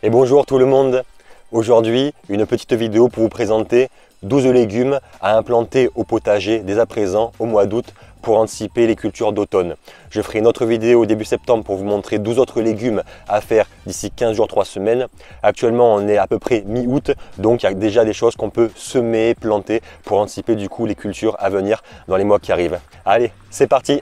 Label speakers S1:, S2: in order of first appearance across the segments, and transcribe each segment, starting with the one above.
S1: Et bonjour tout le monde. Aujourd'hui, une petite vidéo pour vous présenter 12 légumes à implanter au potager dès à présent au mois d'août pour anticiper les cultures d'automne. Je ferai une autre vidéo au début septembre pour vous montrer 12 autres légumes à faire d'ici 15 jours, 3 semaines. Actuellement, on est à peu près mi-août, donc il y a déjà des choses qu'on peut semer, planter pour anticiper du coup les cultures à venir dans les mois qui arrivent. Allez, c'est parti!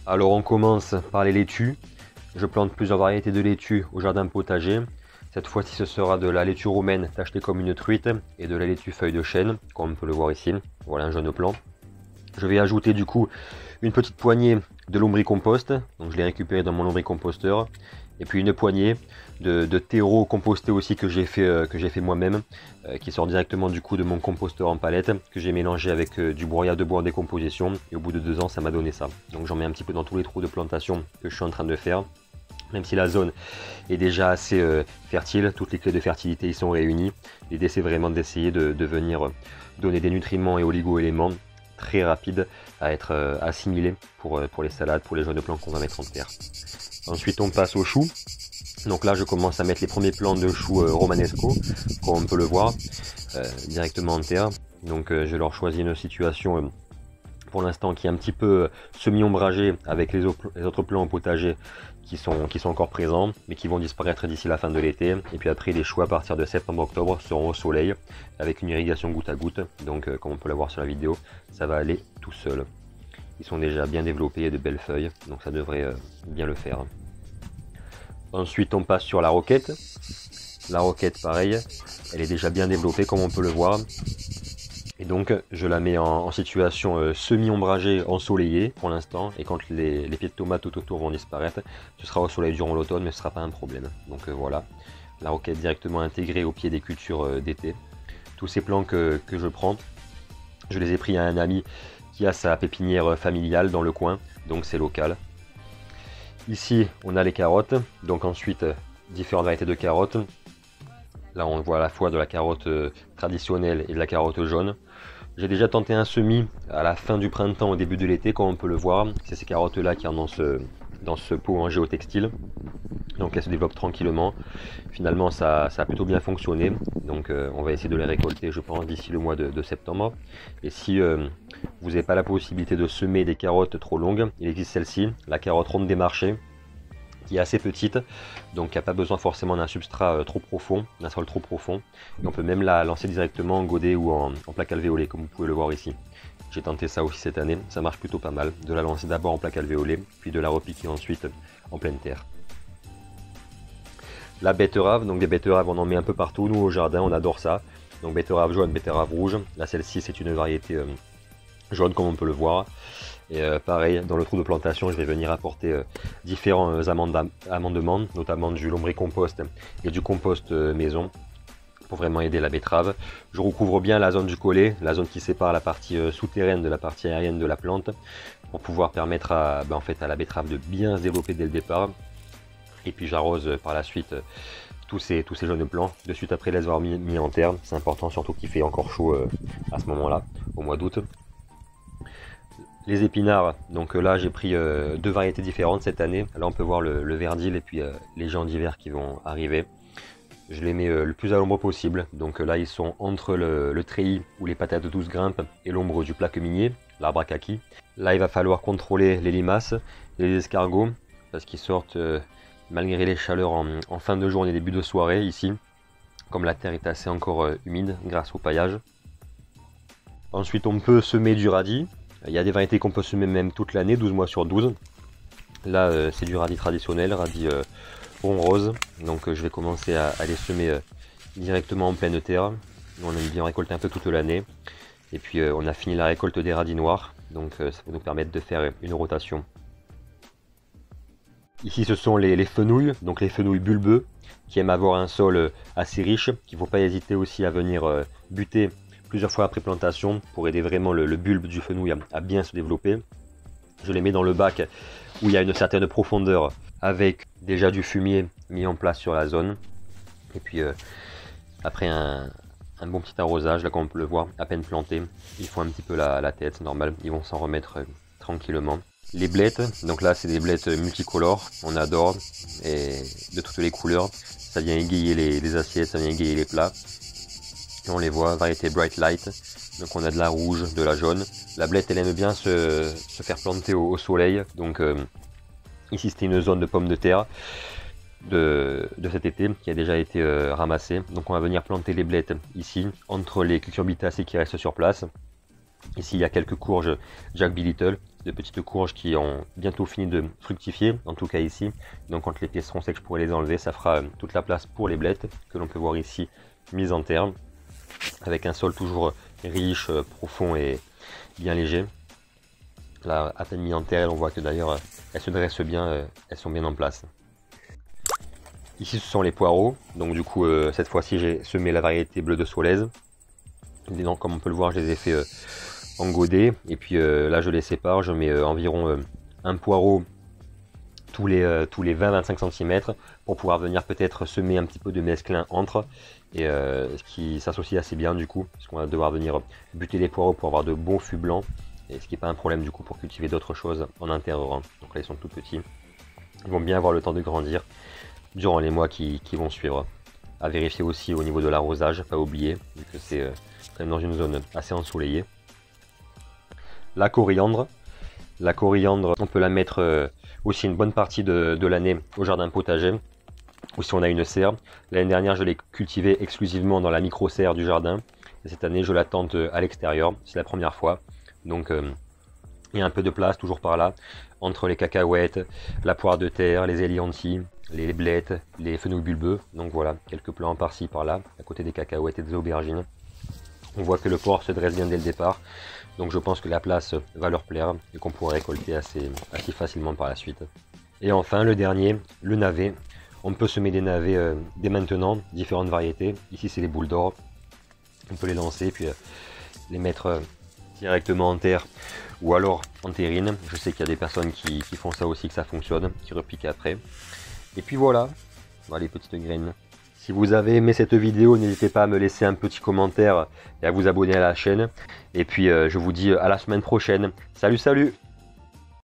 S2: Alors on commence par les laitues. Je plante plusieurs variétés de laitue au jardin potager. Cette fois-ci ce sera de la laitue roumaine tachetée comme une truite et de la laitue feuille de chêne, comme on peut le voir ici. Voilà un jeune plant. Je vais ajouter du coup une petite poignée de lombricompost, donc je l'ai récupéré dans mon lombricomposteur, et puis une poignée de terreau composté aussi que j'ai fait moi-même, qui sort directement du coup de mon composteur en palette, que j'ai mélangé avec du broyat de bois en décomposition, et au bout de 2 ans ça m'a donné ça. Donc j'en mets un petit peu dans tous les trous de plantation que je suis en train de faire. Même si la zone est déjà assez fertile, toutes les clés de fertilité y sont réunies. L'idée c'est vraiment d'essayer de venir donner des nutriments et oligo-éléments très rapides à être assimilés pour les salades, pour les jeunes plants qu'on va mettre en terre. Ensuite on passe aux choux. Donc là je commence à mettre les premiers plants de choux romanesco, comme on peut le voir, directement en terre. Donc je leur choisis une situation pour l'instant qui est un petit peu semi-ombragée avec les autres plants au potager qui sont encore présents, mais qui vont disparaître d'ici la fin de l'été. Et puis après les choux à partir de septembre-octobre seront au soleil avec une irrigation goutte à goutte. Donc comme on peut la voir sur la vidéo, ça va aller tout seul. Ils sont déjà bien développés et de belles feuilles, donc ça devrait bien le faire. Ensuite on passe sur la roquette. La roquette pareil, elle est déjà bien développée comme on peut le voir. Et donc je la mets en situation semi-ombragée, ensoleillée pour l'instant. Et quand les pieds de tomates tout autour vont disparaître, ce sera au soleil durant l'automne, mais ce ne sera pas un problème. Donc voilà, la roquette directement intégrée au pied des cultures d'été. Tous ces plants que je prends, je les ai pris à un ami qui a sa pépinière familiale dans le coin, donc c'est local. Ici on a les carottes, donc ensuite différentes variétés de carottes. Là on voit à la fois de la carotte traditionnelle et de la carotte jaune. J'ai déjà tenté un semis à la fin du printemps, au début de l'été, comme on peut le voir. C'est ces carottes là qui sont dans ce pot en géotextile. Donc elles se développent tranquillement. Finalement ça a plutôt bien fonctionné. Donc on va essayer de les récolter je pense d'ici le mois de septembre. Et si vous n'avez pas la possibilité de semer des carottes trop longues, il existe celle-ci, la carotte ronde des marchés, qui est assez petite, donc qui n'a pas besoin forcément d'un substrat trop profond, d'un sol trop profond. Et on peut même la lancer directement en godet ou en plaque alvéolée, comme vous pouvez le voir ici. J'ai tenté ça aussi cette année, ça marche plutôt pas mal, de la lancer d'abord en plaque alvéolée, puis de la repiquer ensuite en pleine terre. La betterave, donc des betteraves on en met un peu partout, nous au jardin on adore ça. Donc betterave jaune, betterave rouge, là celle-ci c'est une variété jaune comme on peut le voir. Et pareil, dans le trou de plantation, je vais venir apporter différents amendements, notamment du lombricompost et du compost maison, pour vraiment aider la betterave. Je recouvre bien la zone du collet, la zone qui sépare la partie souterraine de la partie aérienne de la plante, pour pouvoir permettre à la betterave de bien se développer dès le départ. Et puis j'arrose par la suite tous ces jeunes plants, de suite après les avoir mis en terre. C'est important, surtout qu'il fait encore chaud à ce moment-là, au mois d'août. Les épinards, donc là j'ai pris 2 variétés différentes cette année. Là on peut voir le verdil et puis les gens d'hiver qui vont arriver. Je les mets le plus à l'ombre possible. Donc là ils sont entre le treillis où les patates douces grimpent et l'ombre du plaque minier, l'arbre à kaki. Là il va falloir contrôler les limaces et les escargots parce qu'ils sortent malgré les chaleurs en fin de journée, début de soirée ici. Comme la terre est assez encore humide grâce au paillage. Ensuite on peut semer du radis. Il y a des variétés qu'on peut semer même toute l'année, 12 mois sur 12. Là, c'est du radis traditionnel, radis rond rose. Donc je vais commencer à les semer directement en pleine terre. On aime bien récolter un peu toute l'année. Et puis on a fini la récolte des radis noirs. Donc ça va nous permettre de faire une rotation. Ici, ce sont les fenouils, donc les fenouils bulbeux, qui aiment avoir un sol assez riche, qu'il ne faut pas hésiter aussi à venir buter plusieurs fois après plantation pour aider vraiment le bulbe du fenouil à bien se développer. Je les mets dans le bac où il y a une certaine profondeur avec déjà du fumier mis en place sur la zone. Et puis après un un bon petit arrosage, là comme on peut le voir, à peine planté. Ils font un petit peu la tête, c'est normal, ils vont s'en remettre tranquillement. Les blettes, donc là c'est des blettes multicolores, on adore, et de toutes les couleurs. Ça vient égayer les assiettes, ça vient égayer les plats. Et on les voit, variété Bright Light. Donc on a de la rouge, de la jaune. La blette elle aime bien se faire planter au soleil. Donc ici c'était une zone de pommes de terre de cet été qui a déjà été ramassée. Donc on va venir planter les blettes ici, entre les cucurbitacées qui restent sur place. Ici il y a quelques courges Jack B. Little, de petites courges qui ont bientôt fini de fructifier, en tout cas ici. Donc quand les pieds seront secs je pourrai les enlever, ça fera toute la place pour les blettes que l'on peut voir ici mises en terre. Avec un sol toujours riche, profond et bien léger. Là à peine mis en terre, on voit que d'ailleurs elles se dressent bien, elles sont bien en place. Ici ce sont les poireaux, donc du coup cette fois-ci j'ai semé la variété bleu de Solèze. Donc comme on peut le voir je les ai fait en godet et puis là je les sépare, je mets environ un poireau tous les 20-25 cm pour pouvoir venir peut-être semer un petit peu de mesclun entre, et ce qui s'associe assez bien du coup, parce qu'on va devoir venir buter les poireaux pour avoir de bons fûts blancs, et ce qui n'est pas un problème du coup pour cultiver d'autres choses en intérieur. Donc là ils sont tout petits, ils vont bien avoir le temps de grandir durant les mois qui vont suivre. À vérifier aussi au niveau de l'arrosage, pas oublier, vu que c'est quand même dans une zone assez ensoleillée. La coriandre, on peut la mettre aussi une bonne partie de l'année au jardin potager, ou si on a une serre. L'année dernière je l'ai cultivée exclusivement dans la micro-serre du jardin, et cette année je la tente à l'extérieur, c'est la première fois. Donc il y a un peu de place toujours par là, entre les cacahuètes, la poire de terre, les éliantis, les blettes, les fenouils bulbeux. Donc voilà, quelques plants par-ci par-là, à côté des cacahuètes et des aubergines. On voit que le porc se dresse bien dès le départ, donc je pense que la place va leur plaire et qu'on pourra récolter assez facilement par la suite. Et enfin le dernier, le navet. On peut semer des navets dès maintenant, différentes variétés. Ici c'est les boules d'or. On peut les lancer puis les mettre directement en terre ou alors en terrine. Je sais qu'il y a des personnes qui font ça aussi, que ça fonctionne, qui repiquent après. Et puis voilà les petites graines. Si vous avez aimé cette vidéo, n'hésitez pas à me laisser un petit commentaire et à vous abonner à la chaîne. Et puis je vous dis à la semaine prochaine. Salut, salut!